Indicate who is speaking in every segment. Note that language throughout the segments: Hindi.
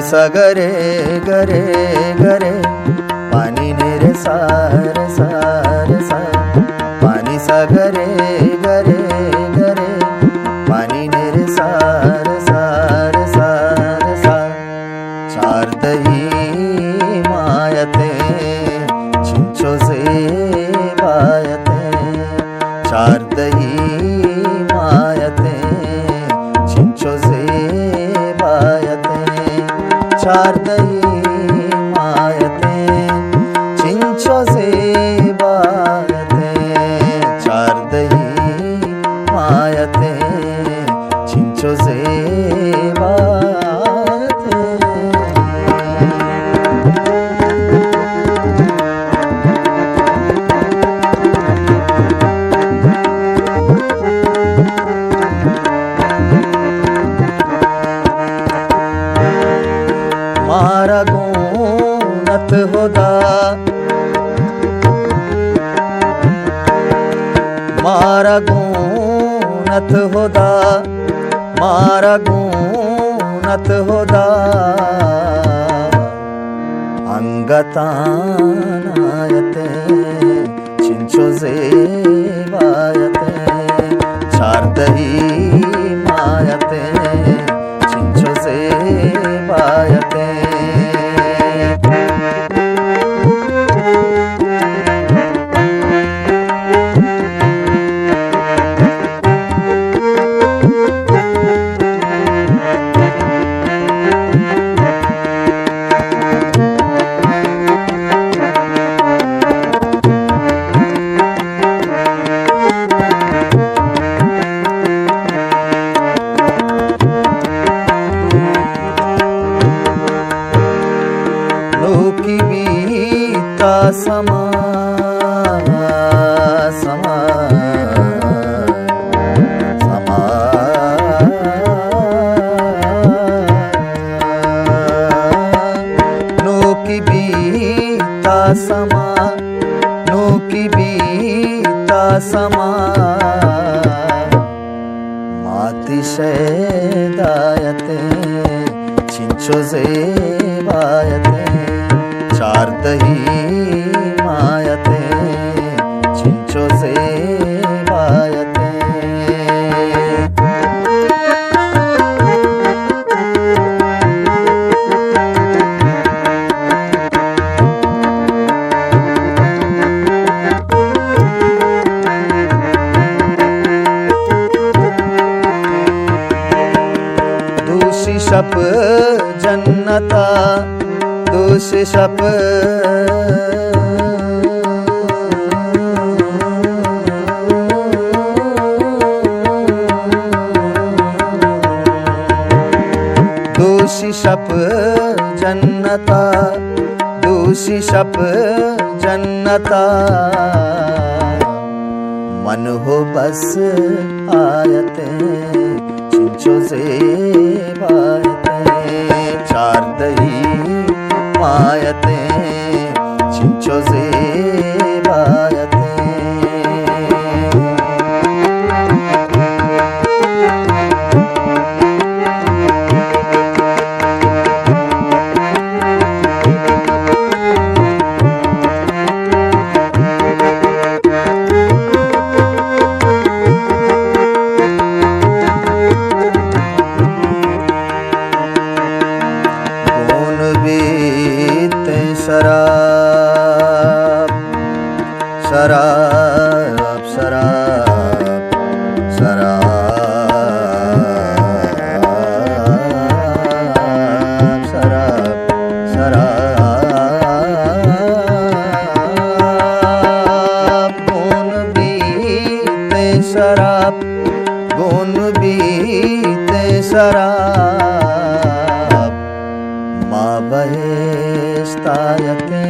Speaker 1: सा गरे गरे गरे पानी ने रे सारे सारे सा पानी सा गरे गरे गरे पानी ने रे सारे सारे सारे सा चार दही मायते चिंचो से बायते चार दही मायते चिंचो से बायते चार दही मायते चिंचो से बायते चार दही मायते चिंचो से बायते मारा गुणत होदा मारा गुणत होदा मारा गुणत होदा अंगतानायते चिंचो से बायते चार दही मायते चिंचो से बायते की बीता समा समा समा नो की बीता समा नो की बीता समा मातिशय दायते चिंचो से बायते चार दही मायते चिंचो से बायते दूषी शप जन्नता दूषी शप दूषी शप जन्नता दूषी शप जन्नता मन हो बस आयते चिंचो से बायते चार दही मायते चिंचो से बायते शराब शराब शराब शराब शराब शराब गुण बीते शराब गुण बीते शराब माँ बहेस्तायते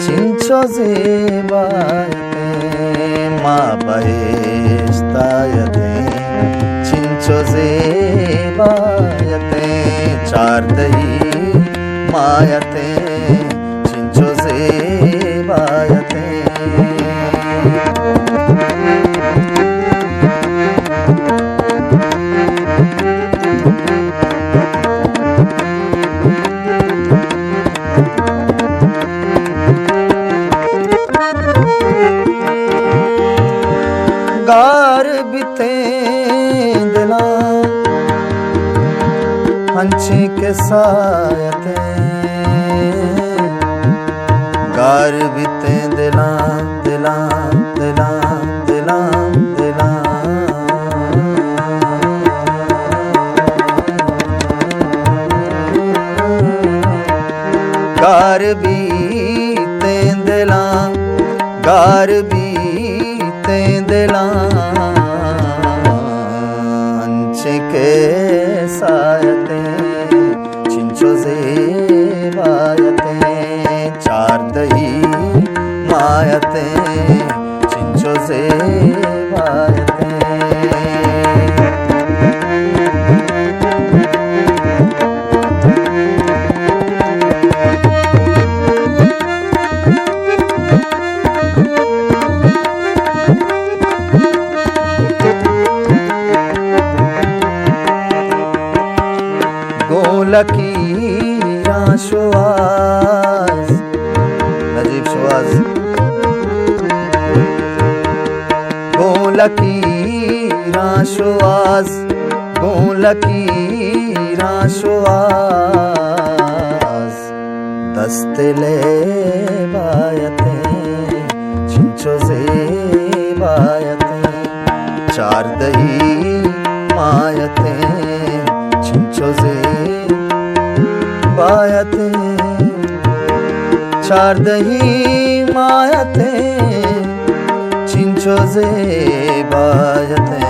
Speaker 1: चिंचो से बायते माँ बहेस्तायते चिंचो से बायते चार दही मायते चिंचो से बायते पंछी के सायते गार बीते दिला दिला दिला दिला दिला गार बीते दिला गार बीते दिला अंचे के सायते चिंचो जेबायते चार दही मायते चिंचो जेबायते लकीरा शुआस नजीब शुआस लकीरा शुआस लकीरा शुआस दस्तले बायते चिंचो जेबायते चार दही मायते चिंचो बायते चार दही मायते चिंचो जेबायते